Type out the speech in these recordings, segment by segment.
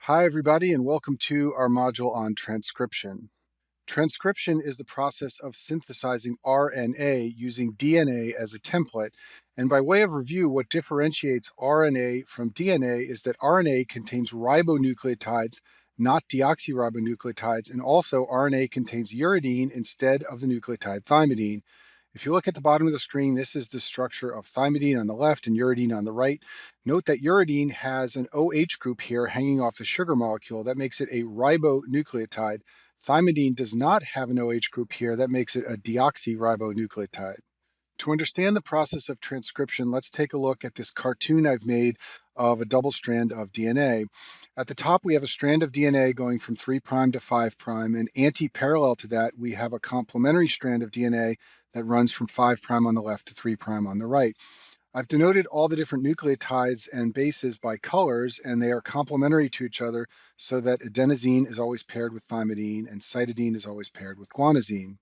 Hi, everybody, and welcome to our module on transcription. Transcription is the process of synthesizing RNA using DNA as a template. And by way of review, what differentiates RNA from DNA is that RNA contains ribonucleotides, not deoxyribonucleotides, and also RNA contains uridine instead of the nucleotide thymidine. If you look at the bottom of the screen, this is the structure of thymidine on the left and uridine on the right. Note that uridine has an OH group here hanging off the sugar molecule. That makes it a ribonucleotide. Thymidine does not have an OH group here. That makes it a deoxyribonucleotide. To understand the process of transcription, let's take a look at this cartoon I've made of a double strand of DNA. At the top, we have a strand of DNA going from 3' to 5', and anti-parallel to that, we have a complementary strand of DNA that runs from 5' on the left to 3' on the right. I've denoted all the different nucleotides and bases by colors, and they are complementary to each other so that adenosine is always paired with thymidine and cytidine is always paired with guanosine.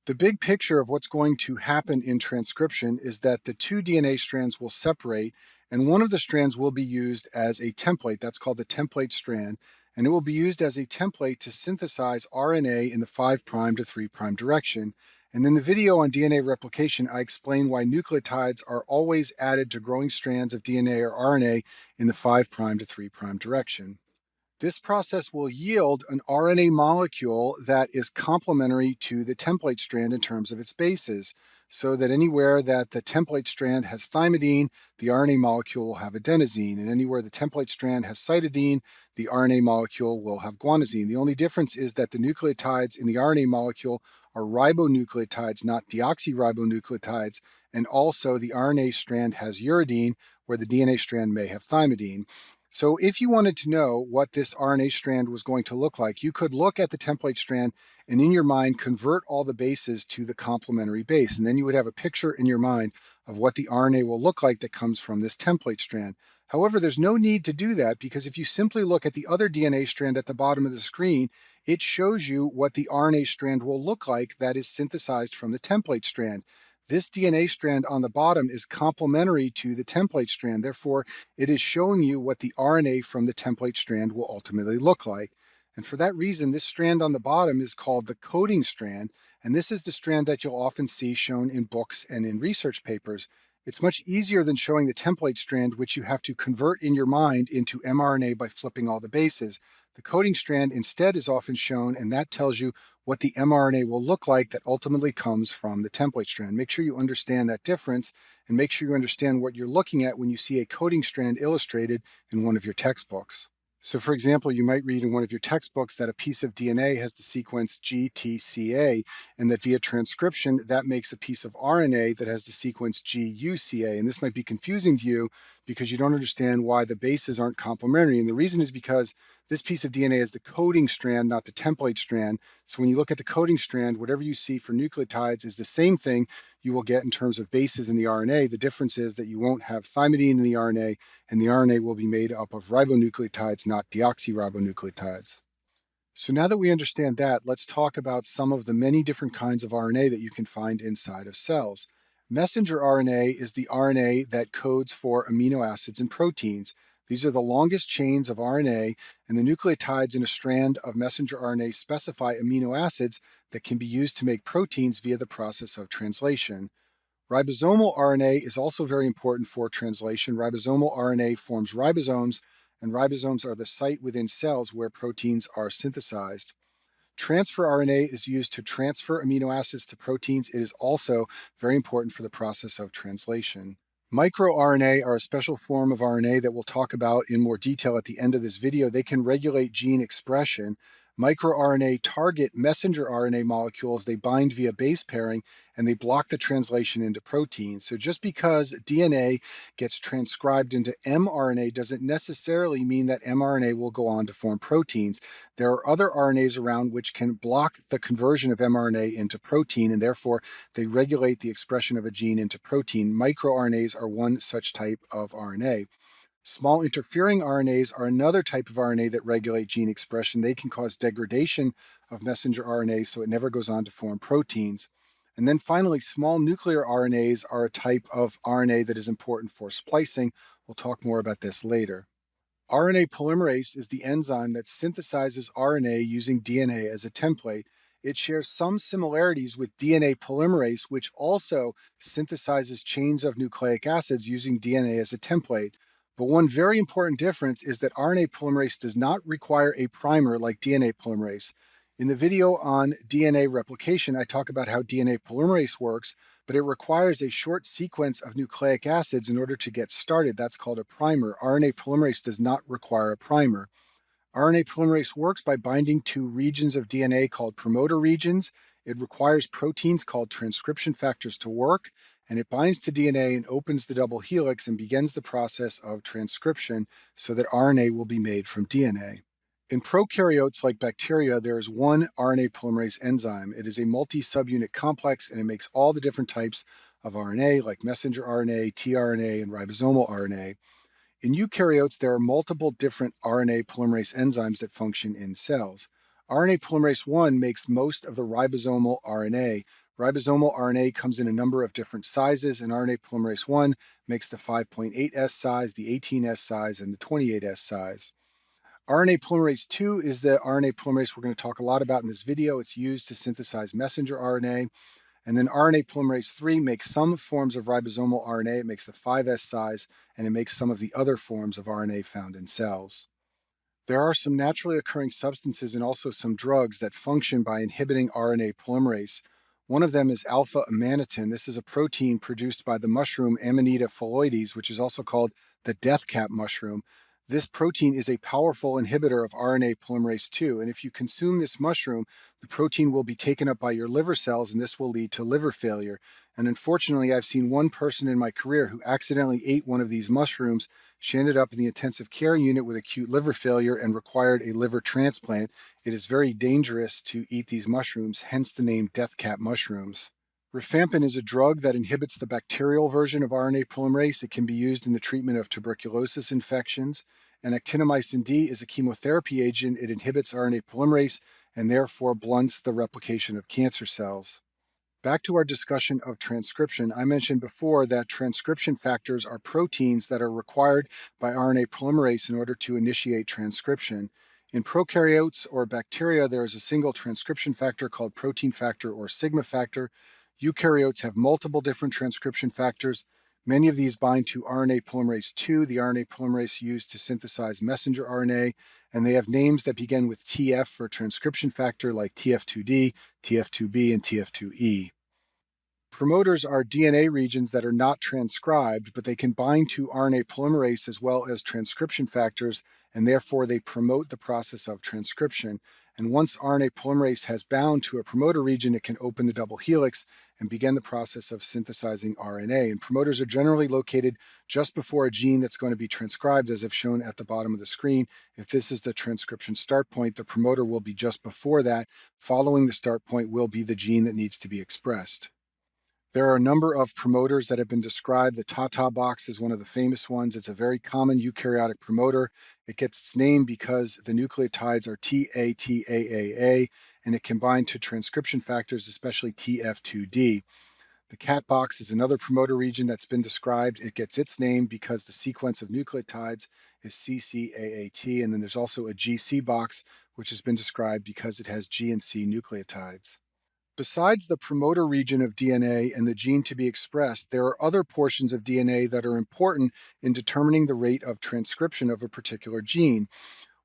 The big picture of what's going to happen in transcription is that the two DNA strands will separate, and one of the strands will be used as a template. That's called the template strand, and it will be used as a template to synthesize RNA in the 5' to 3' direction. And in the video on DNA replication, I explain why nucleotides are always added to growing strands of DNA or RNA in the 5' to 3' direction. This process will yield an RNA molecule that is complementary to the template strand in terms of its bases, so that anywhere that the template strand has thymidine, the RNA molecule will have adenosine, and anywhere the template strand has cytidine, the RNA molecule will have guanosine. The only difference is that the nucleotides in the RNA molecule are ribonucleotides, not deoxyribonucleotides, and also the RNA strand has uridine, where the DNA strand may have thymidine. So if you wanted to know what this RNA strand was going to look like, you could look at the template strand and in your mind convert all the bases to the complementary base. And then you would have a picture in your mind of what the RNA will look like that comes from this template strand. However, there's no need to do that because if you simply look at the other DNA strand at the bottom of the screen, it shows you what the RNA strand will look like that is synthesized from the template strand. This DNA strand on the bottom is complementary to the template strand. Therefore, it is showing you what the RNA from the template strand will ultimately look like. And for that reason, this strand on the bottom is called the coding strand. And this is the strand that you'll often see shown in books and in research papers. It's much easier than showing the template strand, which you have to convert in your mind into mRNA by flipping all the bases. The coding strand instead is often shown, and that tells you what the mRNA will look like that ultimately comes from the template strand. Make sure you understand that difference and make sure you understand what you're looking at when you see a coding strand illustrated in one of your textbooks. So for example, you might read in one of your textbooks that a piece of DNA has the sequence GTCA, and that via transcription, that makes a piece of RNA that has the sequence GUCA. And this might be confusing to you because you don't understand why the bases aren't complementary. And the reason is because this piece of DNA is the coding strand, not the template strand. So when you look at the coding strand, whatever you see for nucleotides is the same thing you will get in terms of bases in the RNA. The difference is that you won't have thymidine in the RNA, and the RNA will be made up of ribonucleotides, not deoxyribonucleotides. So now that we understand that, let's talk about some of the many different kinds of RNA that you can find inside of cells. Messenger RNA is the RNA that codes for amino acids and proteins. These are the longest chains of RNA, and the nucleotides in a strand of messenger RNA specify amino acids that can be used to make proteins via the process of translation. Ribosomal RNA is also very important for translation. Ribosomal RNA forms ribosomes, and ribosomes are the site within cells where proteins are synthesized. Transfer RNA is used to transfer amino acids to proteins. It is also very important for the process of translation. MicroRNA are a special form of RNA that we'll talk about in more detail at the end of this video. They can regulate gene expression. MicroRNA target messenger RNA molecules. They bind via base pairing and they block the translation into proteins. So just because DNA gets transcribed into mRNA doesn't necessarily mean that mRNA will go on to form proteins. There are other RNAs around which can block the conversion of mRNA into protein, and therefore they regulate the expression of a gene into protein. MicroRNAs are one such type of RNA. Small interfering RNAs are another type of RNA that regulate gene expression. They can cause degradation of messenger RNA so it never goes on to form proteins. And then finally, small nuclear RNAs are a type of RNA that is important for splicing. We'll talk more about this later. RNA polymerase is the enzyme that synthesizes RNA using DNA as a template. It shares some similarities with DNA polymerase, which also synthesizes chains of nucleic acids using DNA as a template. But one very important difference is that RNA polymerase does not require a primer like DNA polymerase. In the video on DNA replication, I talk about how DNA polymerase works, but it requires a short sequence of nucleic acids in order to get started. That's called a primer. RNA polymerase does not require a primer. RNA polymerase works by binding to regions of DNA called promoter regions. It requires proteins called transcription factors to work, and it binds to DNA and opens the double helix and begins the process of transcription so that RNA will be made from DNA. In prokaryotes like bacteria, there is one RNA polymerase enzyme. It is a multi-subunit complex, and it makes all the different types of RNA, like messenger RNA, tRNA, and ribosomal RNA. In eukaryotes, there are multiple different RNA polymerase enzymes that function in cells. RNA polymerase 1 makes most of the ribosomal RNA. Ribosomal RNA comes in a number of different sizes, and RNA polymerase 1 makes the 5.8S size, the 18S size, and the 28S size. RNA polymerase 2 is the RNA polymerase we're going to talk a lot about in this video. It's used to synthesize messenger RNA. And then RNA polymerase 3 makes some forms of ribosomal RNA. It makes the 5S size, and it makes some of the other forms of RNA found in cells. There are some naturally occurring substances and also some drugs that function by inhibiting RNA polymerase. One of them is alpha amanitin. This is a protein produced by the mushroom Amanita phalloides, which is also called the death cap mushroom. This protein is a powerful inhibitor of RNA polymerase 2, and if you consume this mushroom, the protein will be taken up by your liver cells, and this will lead to liver failure. And unfortunately, I've seen one person in my career who accidentally ate one of these mushrooms. She ended up in the intensive care unit with acute liver failure and required a liver transplant. It is very dangerous to eat these mushrooms, hence the name death cap mushrooms. Rifampin is a drug that inhibits the bacterial version of RNA polymerase. It can be used in the treatment of tuberculosis infections. And actinomycin D is a chemotherapy agent. It inhibits RNA polymerase and therefore blunts the replication of cancer cells. Back to our discussion of transcription, I mentioned before that transcription factors are proteins that are required by RNA polymerase in order to initiate transcription. In prokaryotes or bacteria, there is a single transcription factor called protein factor or sigma factor. Eukaryotes have multiple different transcription factors. Many of these bind to RNA polymerase 2, the RNA polymerase used to synthesize messenger RNA, and they have names that begin with TF for transcription factor like TF2D, TF2B, and TF2E. Promoters are DNA regions that are not transcribed, but they can bind to RNA polymerase as well as transcription factors, and therefore they promote the process of transcription. And once RNA polymerase has bound to a promoter region, it can open the double helix and begin the process of synthesizing RNA. And promoters are generally located just before a gene that's going to be transcribed, as I've shown at the bottom of the screen. If this is the transcription start point, the promoter will be just before that. Following the start point will be the gene that needs to be expressed. There are a number of promoters that have been described. The Tata box is one of the famous ones. It's a very common eukaryotic promoter. It gets its name because the nucleotides are TATAAA, and it can bind to transcription factors, especially TF2D. The cat box is another promoter region that's been described. It gets its name because the sequence of nucleotides is CCAAT, and then there's also a GC box, which has been described because it has G and C nucleotides. Besides the promoter region of DNA and the gene to be expressed, there are other portions of DNA that are important in determining the rate of transcription of a particular gene.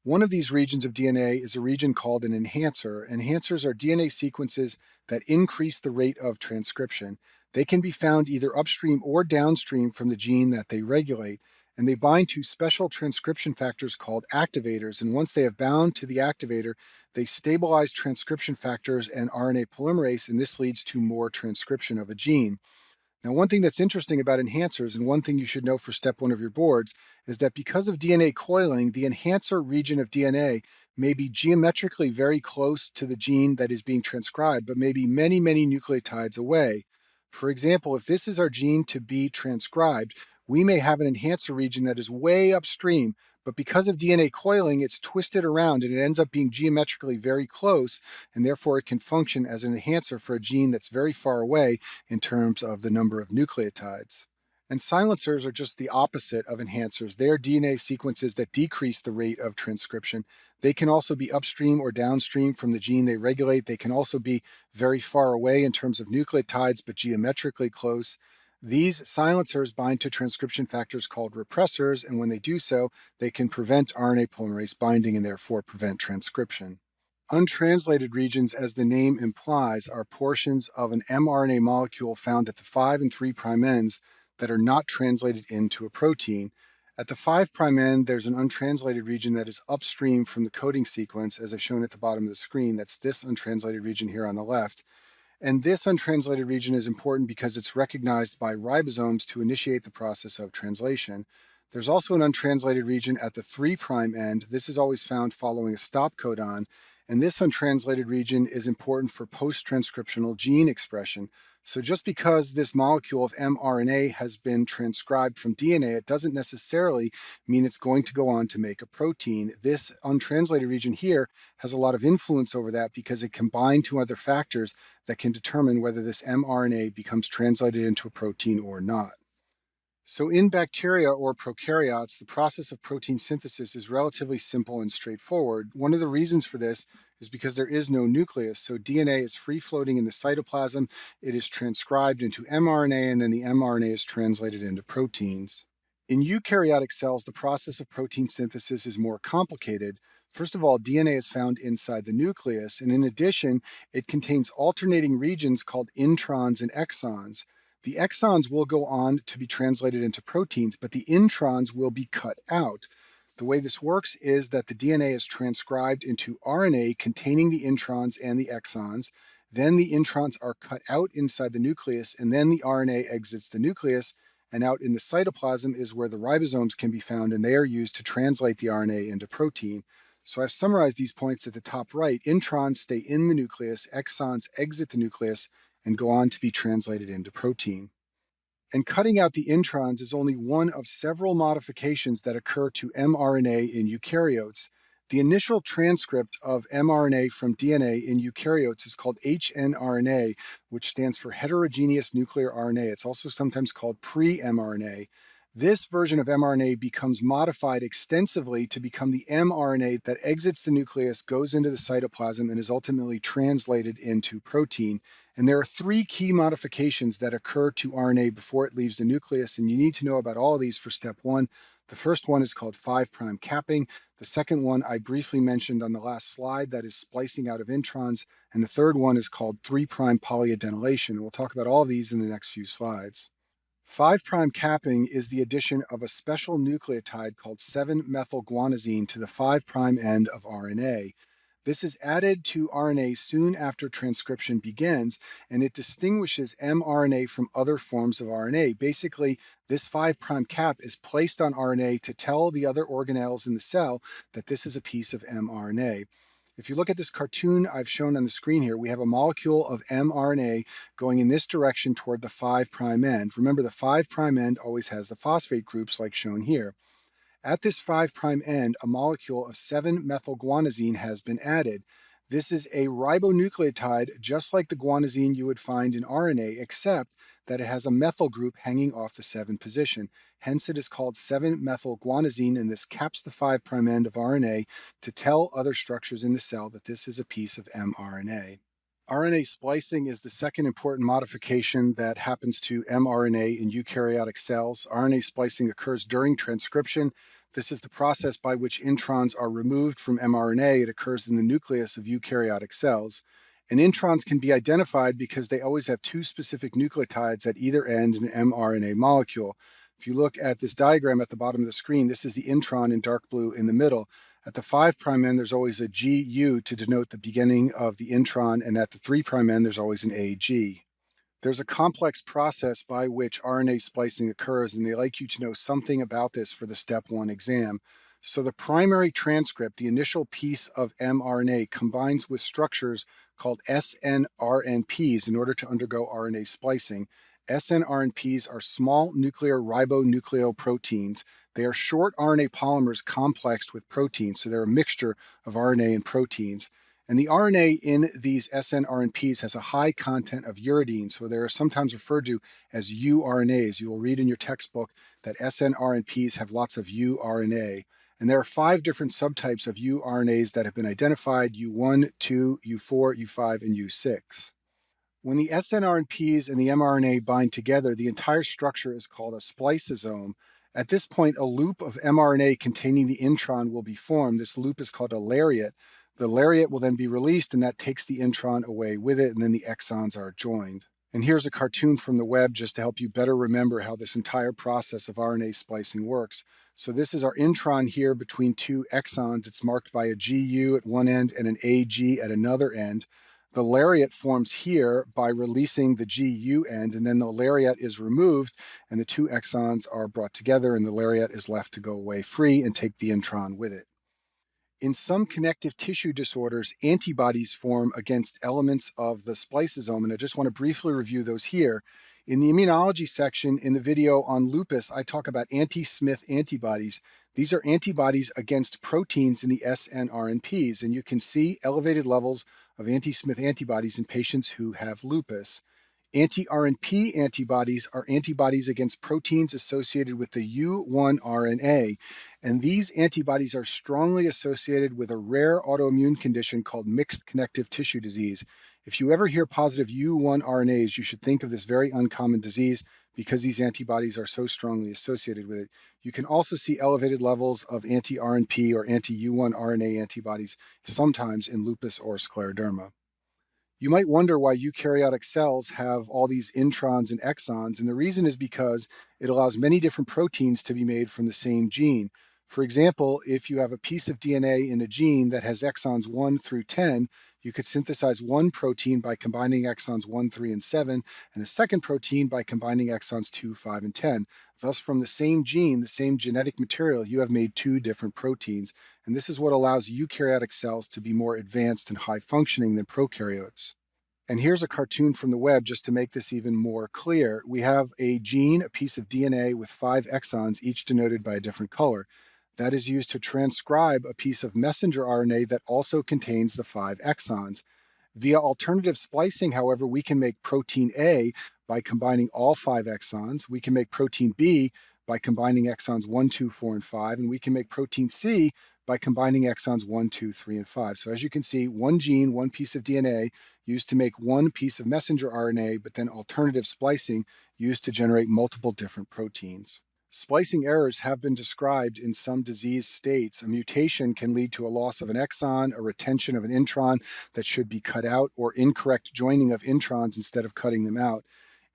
One of these regions of DNA is a region called an enhancer. Enhancers are DNA sequences that increase the rate of transcription. They can be found either upstream or downstream from the gene that they regulate, and they bind to special transcription factors called activators. And once they have bound to the activator, they stabilize transcription factors and RNA polymerase, and this leads to more transcription of a gene. Now, one thing that's interesting about enhancers, and one thing you should know for step 1 of your boards, is that because of DNA coiling, the enhancer region of DNA may be geometrically very close to the gene that is being transcribed, but may be many, many nucleotides away. For example, if this is our gene to be transcribed, we may have an enhancer region that is way upstream, but because of DNA coiling, it's twisted around and it ends up being geometrically very close, and therefore it can function as an enhancer for a gene that's very far away in terms of the number of nucleotides. And silencers are just the opposite of enhancers. They are DNA sequences that decrease the rate of transcription. They can also be upstream or downstream from the gene they regulate. They can also be very far away in terms of nucleotides, but geometrically close. These silencers bind to transcription factors called repressors, and when they do so, they can prevent RNA polymerase binding and therefore prevent transcription. Untranslated regions, as the name implies, are portions of an mRNA molecule found at the 5' and 3' ends that are not translated into a protein. At the 5' end, there's an untranslated region that is upstream from the coding sequence, as I've shown at the bottom of the screen. That's this untranslated region here on the left. And this untranslated region is important because it's recognized by ribosomes to initiate the process of translation. There's also an untranslated region at the 3' end. This is always found following a stop codon. And this untranslated region is important for post-transcriptional gene expression. So just because this molecule of mRNA has been transcribed from DNA, it doesn't necessarily mean it's going to go on to make a protein. This untranslated region here has a lot of influence over that because it can bind to other factors that can determine whether this mRNA becomes translated into a protein or not. So in bacteria or prokaryotes, the process of protein synthesis is relatively simple and straightforward. One of the reasons for this is because there is no nucleus, so DNA is free-floating in the cytoplasm. It is transcribed into mRNA, and then the mRNA is translated into proteins. In eukaryotic cells, the process of protein synthesis is more complicated. First of all, DNA is found inside the nucleus, and in addition, it contains alternating regions called introns and exons. The exons will go on to be translated into proteins, but the introns will be cut out. The way this works is that the DNA is transcribed into RNA containing the introns and the exons. Then the introns are cut out inside the nucleus, and then the RNA exits the nucleus, and out in the cytoplasm is where the ribosomes can be found, and they are used to translate the RNA into protein. So I've summarized these points at the top right. Introns stay in the nucleus, exons exit the nucleus, and go on to be translated into protein. And cutting out the introns is only one of several modifications that occur to mRNA in eukaryotes. The initial transcript of mRNA from DNA in eukaryotes is called hnRNA, which stands for heterogeneous nuclear RNA. It's also sometimes called pre-mRNA. This version of mRNA becomes modified extensively to become the mRNA that exits the nucleus, goes into the cytoplasm, and is ultimately translated into protein. And there are three key modifications that occur to RNA before it leaves the nucleus, and you need to know about all of these for step one. The first one is called 5' capping. The second one I briefly mentioned on the last slide, that is splicing out of introns. And the third one is called 3' polyadenylation. And we'll talk about all of these in the next few slides. 5' capping is the addition of a special nucleotide called 7-methylguanosine to the 5' end of RNA. This is added to RNA soon after transcription begins, and it distinguishes mRNA from other forms of RNA. Basically, this 5' cap is placed on RNA to tell the other organelles in the cell that this is a piece of mRNA. If you look at this cartoon I've shown on the screen here, we have a molecule of mRNA going in this direction toward the 5' end. Remember, the 5' end always has the phosphate groups like shown here. At this 5' end, a molecule of 7-methylguanosine has been added. This is a ribonucleotide just like the guanosine you would find in RNA, except that it has a methyl group hanging off the 7 position. Hence, it is called 7-methylguanosine, and this caps the 5' end of RNA to tell other structures in the cell that this is a piece of mRNA. RNA splicing is the second important modification that happens to mRNA in eukaryotic cells. RNA splicing occurs during transcription. This is the process by which introns are removed from mRNA. It occurs in the nucleus of eukaryotic cells. And introns can be identified because they always have two specific nucleotides at either end in an mRNA molecule. If you look at this diagram at the bottom of the screen, this is the intron in dark blue in the middle. At the 5' end, there's always a GU to denote the beginning of the intron, and at the 3' end, there's always an AG. There's a complex process by which RNA splicing occurs, and they like you to know something about this for the step 1 exam. So the primary transcript, the initial piece of mRNA, combines with structures called snRNPs in order to undergo RNA splicing. snRNPs are small nuclear ribonucleoproteins. They are short RNA polymers complexed with proteins, so they're a mixture of RNA and proteins. And the RNA in these snRNPs has a high content of uridine, so they're sometimes referred to as uRNAs. You will read in your textbook that snRNPs have lots of uRNA. And there are 5 different subtypes of uRNAs that have been identified: U1, 2, U4, U5, and U6. When the snRNPs and the mRNA bind together, the entire structure is called a spliceosome. At this point, a loop of mRNA containing the intron will be formed. This loop is called a lariat. The lariat will then be released, and that takes the intron away with it, and then the exons are joined. And here's a cartoon from the web just to help you better remember how this entire process of RNA splicing works. So this is our intron here between 2 exons. It's marked by a GU at one end and an AG at another end. The lariat forms here by releasing the GU end, and then the lariat is removed, and the 2 exons are brought together, and the lariat is left to go away free and take the intron with it. In some connective tissue disorders, antibodies form against elements of the spliceosome, and I just want to briefly review those here. In the immunology section in the video on lupus, I talk about anti-Smith antibodies. These are antibodies against proteins in the snRNPs, and you can see elevated levels of anti-Smith antibodies in patients who have lupus. Anti-RNP antibodies are antibodies against proteins associated with the U1 RNA, and these antibodies are strongly associated with a rare autoimmune condition called mixed connective tissue disease. If you ever hear positive U1 RNAs, you should think of this very uncommon disease because these antibodies are so strongly associated with it. You can also see elevated levels of anti-RNP or anti-U1 RNA antibodies sometimes in lupus or scleroderma. You might wonder why eukaryotic cells have all these introns and exons, and the reason is because it allows many different proteins to be made from the same gene. For example, if you have a piece of DNA in a gene that has exons 1 through 10, you could synthesize one protein by combining exons 1, 3, and 7, and a second protein by combining exons 2, 5, and 10. Thus, from the same gene, the same genetic material, you have made 2 different proteins. And this is what allows eukaryotic cells to be more advanced and high functioning than prokaryotes. And here's a cartoon from the web just to make this even more clear. We have a gene, a piece of DNA with 5 exons, each denoted by a different color. That is used to transcribe a piece of messenger RNA that also contains the 5 exons. Via alternative splicing, however, we can make protein A by combining all 5 exons. We can make protein B by combining exons 1, 2, 4, and 5, and we can make protein C by combining exons 1, 2, 3, and 5. So as you can see, one gene, one piece of DNA used to make one piece of messenger RNA, but then alternative splicing used to generate multiple different proteins. Splicing errors have been described in some disease states. A mutation can lead to a loss of an exon, a retention of an intron that should be cut out, or incorrect joining of introns instead of cutting them out.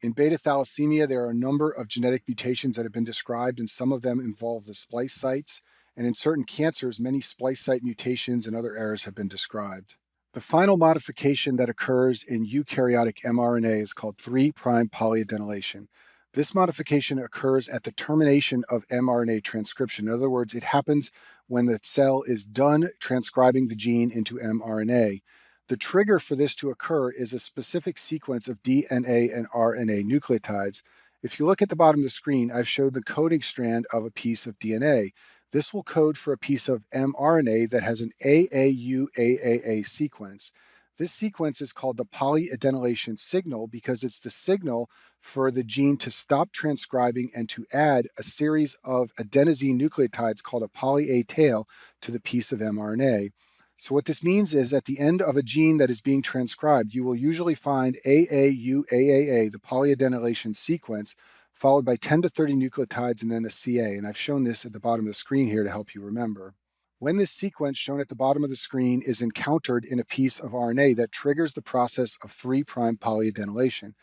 In beta thalassemia, there are a number of genetic mutations that have been described, and some of them involve the splice sites. And in certain cancers, many splice site mutations and other errors have been described. The final modification that occurs in eukaryotic mRNA is called 3' polyadenylation. This modification occurs at the termination of mRNA transcription. In other words, it happens when the cell is done transcribing the gene into mRNA. The trigger for this to occur is a specific sequence of DNA and RNA nucleotides. If you look at the bottom of the screen, I've showed the coding strand of a piece of DNA. This will code for a piece of mRNA that has an AAU-AAA sequence. This sequence is called the polyadenylation signal because it's the signal for the gene to stop transcribing and to add a series of adenosine nucleotides called a poly-A tail to the piece of mRNA. So what this means is at the end of a gene that is being transcribed, you will usually find AAU-AAA, the polyadenylation sequence, followed by 10 to 30 nucleotides and then a CA. And I've shown this at the bottom of the screen here to help you remember. When this sequence shown at the bottom of the screen is encountered in a piece of RNA, that triggers the process of 3' polyadenylation.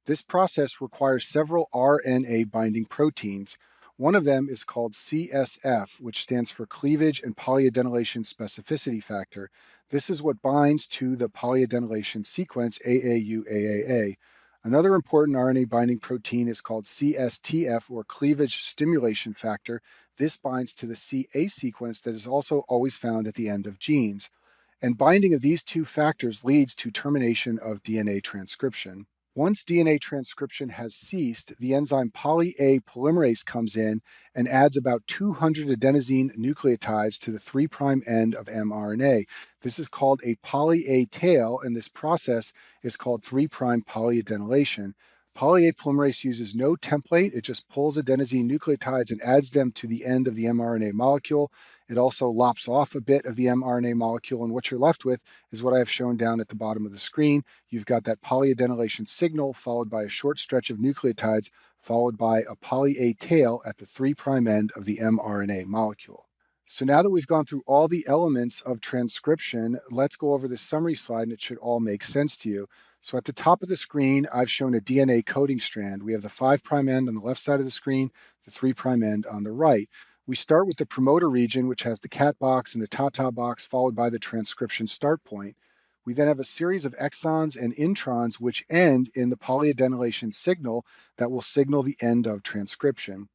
This process requires several RNA binding proteins. One of them is called CSF, which stands for cleavage and polyadenylation specificity factor. This is what binds to the polyadenylation sequence AAU-AAA. Another important RNA binding protein is called CSTF, or cleavage stimulation factor. This binds to the CA sequence that is also always found at the end of genes. And binding of these 2 factors leads to termination of DNA transcription. Once DNA transcription has ceased, the enzyme poly-A polymerase comes in and adds about 200 adenosine nucleotides to the 3' end of mRNA. This is called a poly-A tail, and this process is called 3' polyadenylation. Poly-A polymerase uses no template. It just pulls adenosine nucleotides and adds them to the end of the mRNA molecule. It also lops off a bit of the mRNA molecule, and what you're left with is what I have shown down at the bottom of the screen. You've got that polyadenylation signal followed by a short stretch of nucleotides followed by a poly-A tail at the 3' end of the mRNA molecule. So now that we've gone through all the elements of transcription, let's go over this summary slide and it should all make sense to you. So at the top of the screen, I've shown a DNA coding strand. We have the 5' end on the left side of the screen, the 3' end on the right. We start with the promoter region, which has the cat box and the tau-tau box, followed by the transcription start point. We then have a series of exons and introns which end in the polyadenylation signal that will signal the end of transcription.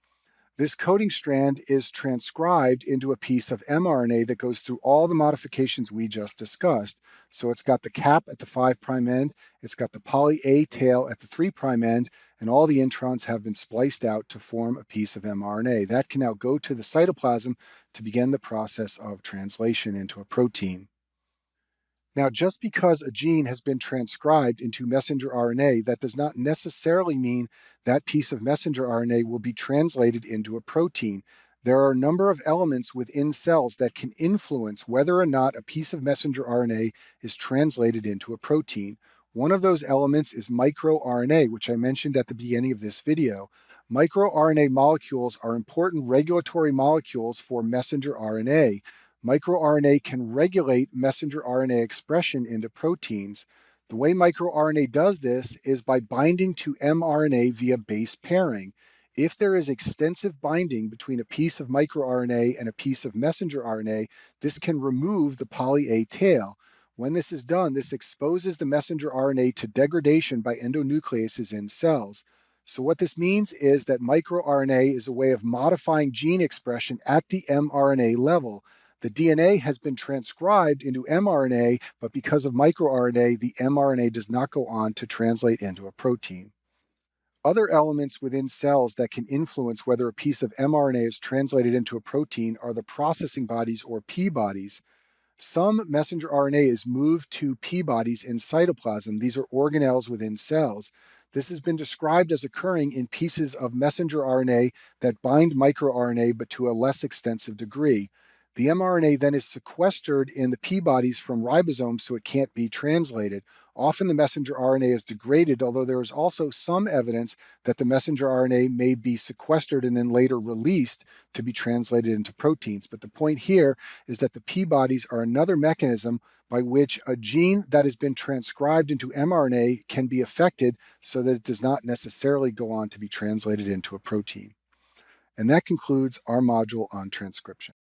This coding strand is transcribed into a piece of mRNA that goes through all the modifications we just discussed. So it's got the cap at the 5' end, it's got the poly-A tail at the 3' end, and all the introns have been spliced out to form a piece of mRNA. That can now go to the cytoplasm to begin the process of translation into a protein. Now, just because a gene has been transcribed into messenger RNA, that does not necessarily mean that piece of messenger RNA will be translated into a protein. There are a number of elements within cells that can influence whether or not a piece of messenger RNA is translated into a protein. One of those elements is microRNA, which I mentioned at the beginning of this video. MicroRNA molecules are important regulatory molecules for messenger RNA. MicroRNA can regulate messenger RNA expression into proteins. The way microRNA does this is by binding to mRNA via base pairing. If there is extensive binding between a piece of microRNA and a piece of messenger RNA, this can remove the poly-A tail. When this is done, this exposes the messenger RNA to degradation by endonucleases in cells. So what this means is that microRNA is a way of modifying gene expression at the mRNA level. The DNA has been transcribed into mRNA, but because of microRNA, the mRNA does not go on to translate into a protein. Other elements within cells that can influence whether a piece of mRNA is translated into a protein are the processing bodies or P bodies. Some messenger RNA is moved to P bodies in cytoplasm. These are organelles within cells. This has been described as occurring in pieces of messenger RNA that bind microRNA, but to a less extensive degree. The mRNA then is sequestered in the P bodies from ribosomes so it can't be translated. Often the messenger RNA is degraded, although there is also some evidence that the messenger RNA may be sequestered and then later released to be translated into proteins. But the point here is that the P bodies are another mechanism by which a gene that has been transcribed into mRNA can be affected so that it does not necessarily go on to be translated into a protein. And that concludes our module on transcription.